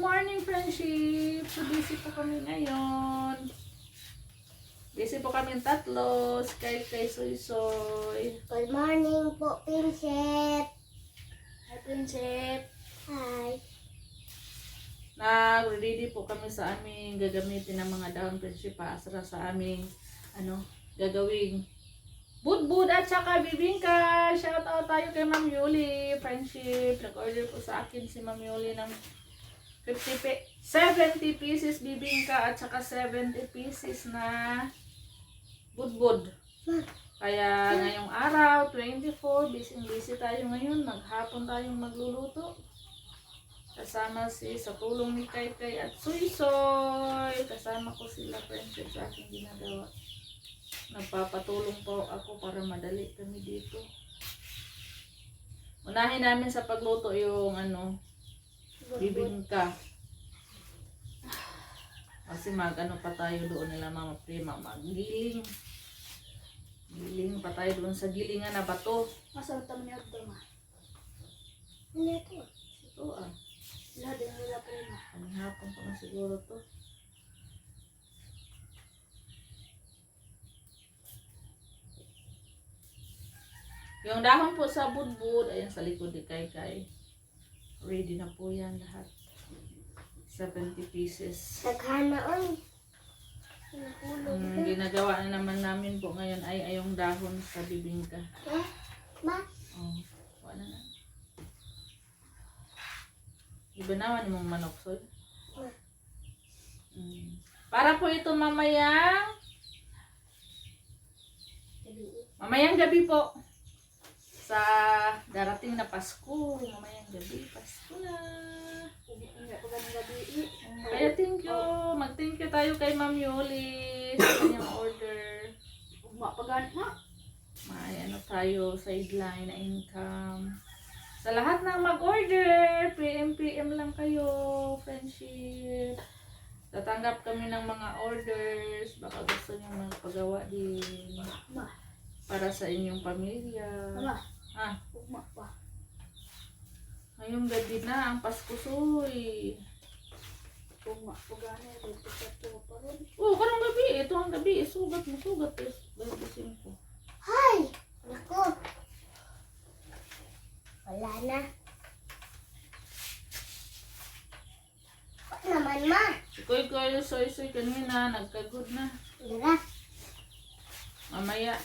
morning, friendship! So, busy po kami ngayon. Busy po kami tatlo. Sky, Soy, Soy. Good morning po, Prinsip. Hi, Prinsip. Hi. Nag-ready po kami sa aming gagamitin ng mga dahon, friendship, para sa aming gagawing budbud at saka bibingka. Shout out tayo kay Ma'am Yuli, friendship. Nag-order po sa akin si Ma'am Yuli ng 70 pieces bibingka at saka 70 pieces na budbud. Kaya ngayong araw, 24, busy tayo ngayon. Maghapon tayong magluluto. Kasama sa tulong ni Kay at Soy Soy. Kasama ko sila, friendship, sa aking ginagawa. Nagpapatulong po ako para madali kami dito. Unahin namin sa pagluto yung bibingka. Kasi pa tayo doon nila Mama Prima, maggiling. Giling pa tayo doon sa gilingan na bato. Masarap naman yung abdo, ma. Ano ito? Ito Lahat din nila, Prima. Ang hapon pa na siguro to. Yung dahon po sa budbud, ayan sa likod ni Kay. Ready na po yan lahat. 70 pieces. Naghanaon. Ginagawa na naman namin po ngayon ay yung dahon sa bibingka. Ma? Oh, wala na. Iba naman yung manok, Soy. Para po ito mamayang gabi po. Sa darating na Pasko, mamayang gabi, Pasko na. Kaya thank you. Mag-thank you tayo kay Ma'am Yuli sa kanyang order. Mapagan, ma. May tayo, sideline na income. Sa lahat ng mag-order, PM lang kayo, friendship. Tatanggap kami ng mga orders. Baka gusto nyo magpagawa din. Ma. Para sa inyong pamilya. Mama. Ha? Ugma pa. Ngayong gabi na, ang Pasko, Soy. Ugma. Pagana, dito sa tuwa pa rin. Oh, karong gabi. Ito ang gabi. Sugat mo. 25. Hi! Naku. Wala na. Wala naman, ma. Koy, Soy, kanina. Nagkagod na. Dara. Mamaya,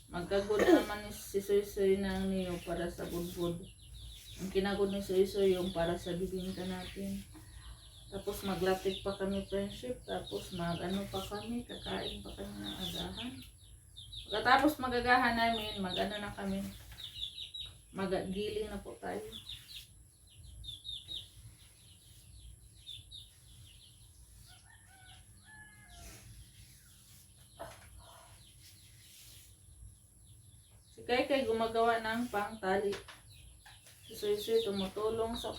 magkagod naman si Soy ng niyo para sa budbud. Ang kinagod ni Soy yung para sa bibingka natin. Tapos maglatik pa kami, friendship. Tapos pa kami, kakain pa kami ng agahan. Pagkatapos magagahan namin, na kami. Magagiling na po tayo. Si Kay gumagawa ng pangtali. Si Soy tumutulong sa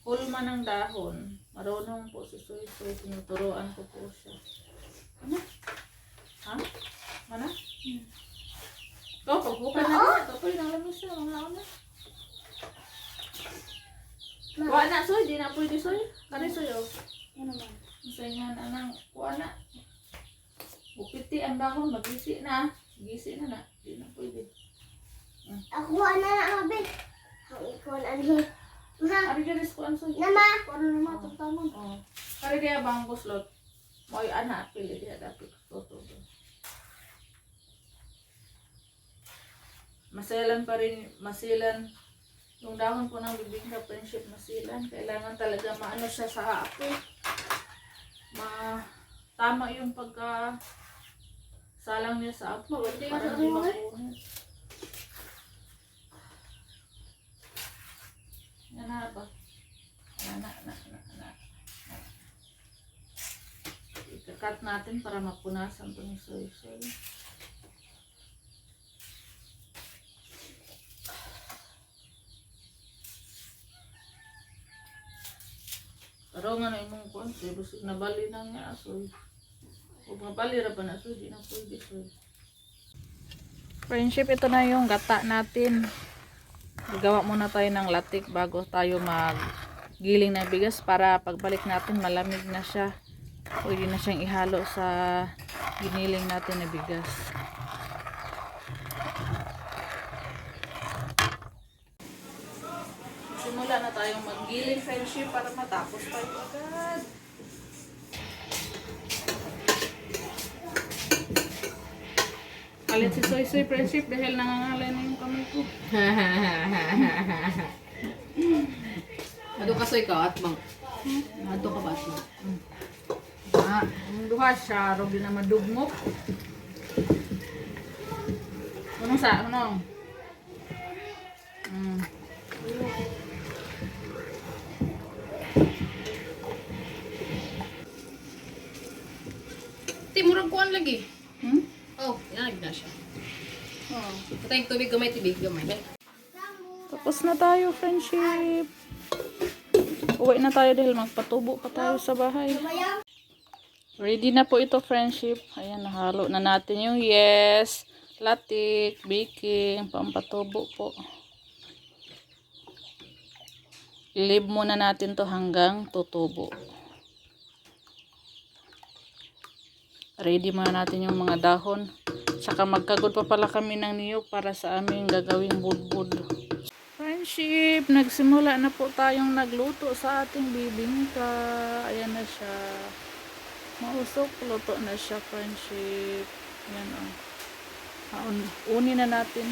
hulma ng dahon. Marunong po si Soy, tinuturuan ko po siya. Ano? Ha? Mana? Ikaw, pagbuka na niya. Kapoy, nalamis siya. Mga na. Kuha na, Soy. Di na pwede, Soy. Kari, Soy, oh. Ano naman? Masayngan, anang. Kuha na. Bupiti ang dahon. Magisi na. Gisi na. Di na pwede. Ako na ang abig. Ang ikon ano. Ma. Ari ka rin, kuhaan, Soy. Nama. Paano naman itong tamang? Oh. Kari kaya bang buslot? Mo'y anak. Pili dia dapat. Toto. Masilan pa rin, yung dahon po ng bibingka, friendship, masilan. Kailangan talaga maano siya sa apoy. Tama yung salang niya sa apoy. Hindi Para ka hindi sa mapunit. Yan na ba? Ikakat natin para mapunasan ito ni Soy. Pero nga na imong konti, busog na bali na nga, Soy. Huwag mabali ra pa na, Soy, di na pwede, Soy. Friendship, ito na yung gata natin. Gagawa muna tayo ng latik bago tayo giling na bigas para pagbalik natin malamig na siya. Pwede na siyang ihalo sa giniling natin na bigas. Simula na tayong maggiling friendship para matapos tayo agad. Kalit si Soy Soy friendship dahil nangangalay na yung kamay ko. Ado ka soy ka at mang. Ado ka ba at mang? Ang duha siya, rogi na madugmok. Anong sa? Anong? Murag kuan lagi. Hmm? Oh, yanag na siya. Oh. Patay tubig gamay, tubig gamay. Tapos na tayo, friendship. Uwi na tayo dahil magpatubo pa tayo sa bahay. Ready na po ito, friendship. Ayan, nahalo na natin yung yes, latik, baking, pampatubo po. I-leave muna natin to hanggang tutubo. Ready muna natin yung mga dahon. Saka magkagod pa pala kami ng niyog para sa aming gagawing budbud. Friendship, nagsimula na po tayong nagluto sa ating bibingka. Ayan na siya. Mausok, luto na siya, friendship. Ayan o. Unin na natin.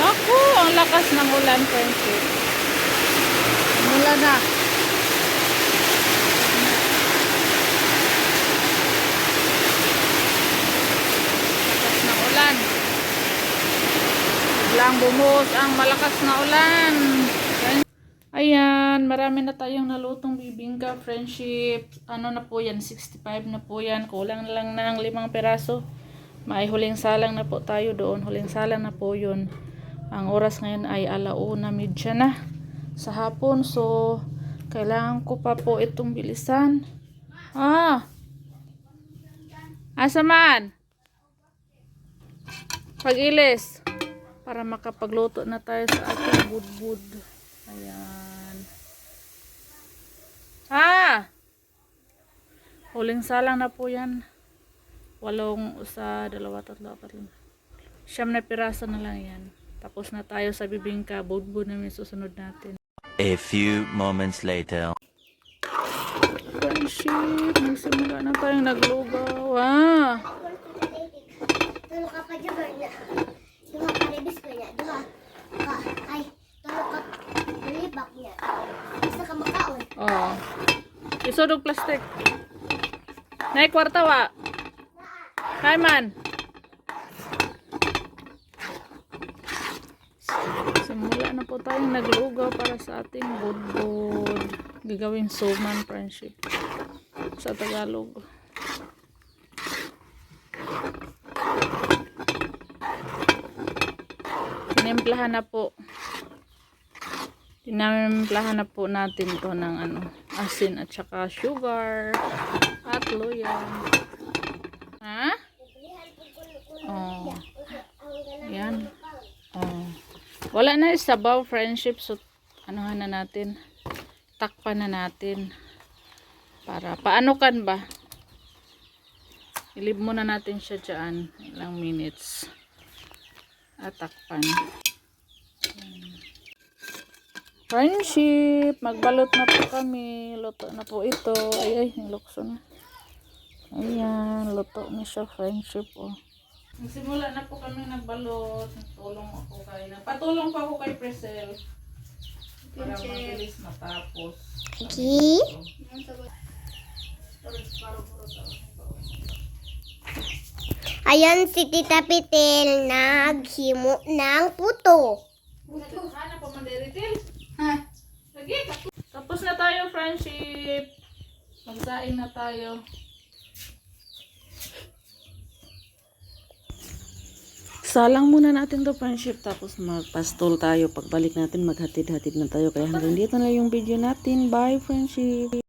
Naku, ang lakas ng ulan, friendship. Mula na. Ulan. Biglang bumuhos ang malakas na ulan. Ayan, marami na tayong nalutong bibingka, friendship. Ano na po yan? 65 na po yan. Kulang na lang ng 5 peraso. May huling salang na po tayo doon. Huling salang na po yun. Ang oras ngayon ay 1:30 na sa hapon. So, kailangan ko pa po itong bilisan. Asa man? Pag-ilis para makapagluto na tayo sa ating budbud. Ayan. Huling salang na po yan. 8, 1, 2, 3, 4, 5. 9 na piraso na lang yan. Tapos na tayo sa bibingka. Budbud na may susunod natin. A few moments later. Friendship, nagsimula na tayong naglugaw. Tulog ka pa dyan, na. Duha ka rebis ko niya. Duha. Ay, tulog ka. Nalibak niya. Basta ka makaon. Oh. Isodog plastic. Nay kwarta wa. Hi man. Simula na po tayong naglugaw para sa ating budbud. Gagawing suman, friendship. Sa Tagalog. Tinimplahan na po. Tinimplahan na po natin ito ng asin at saka sugar at luya. Oh. Ayan. Oh. Wala na sabaw, friendship. So, anuhan na natin. Takpan na natin. Para, paano kan ba? Ilib muna natin siya dyan. Ilang minutes. At takpan. Friendship, magbalot na po kami. Luto na po ito. Ay, nilukso na. Ayan, luto na siya, friendship. Oh. Nagsimula na po kami nagbalot. Patulong pa ako kay Priscel. Para mabilis matapos. Okay. Ayan si Tita Pitil naghimo ng puto. Hanap pa man deritil. Lagi. Tapos na tayo, friendship. Magsaing na tayo. Salang muna natin to, friendship. Tapos magpastol tayo. Pagbalik natin, maghatid-hatid na tayo. Kaya hanggang dito na yung video natin. Bye, friendship.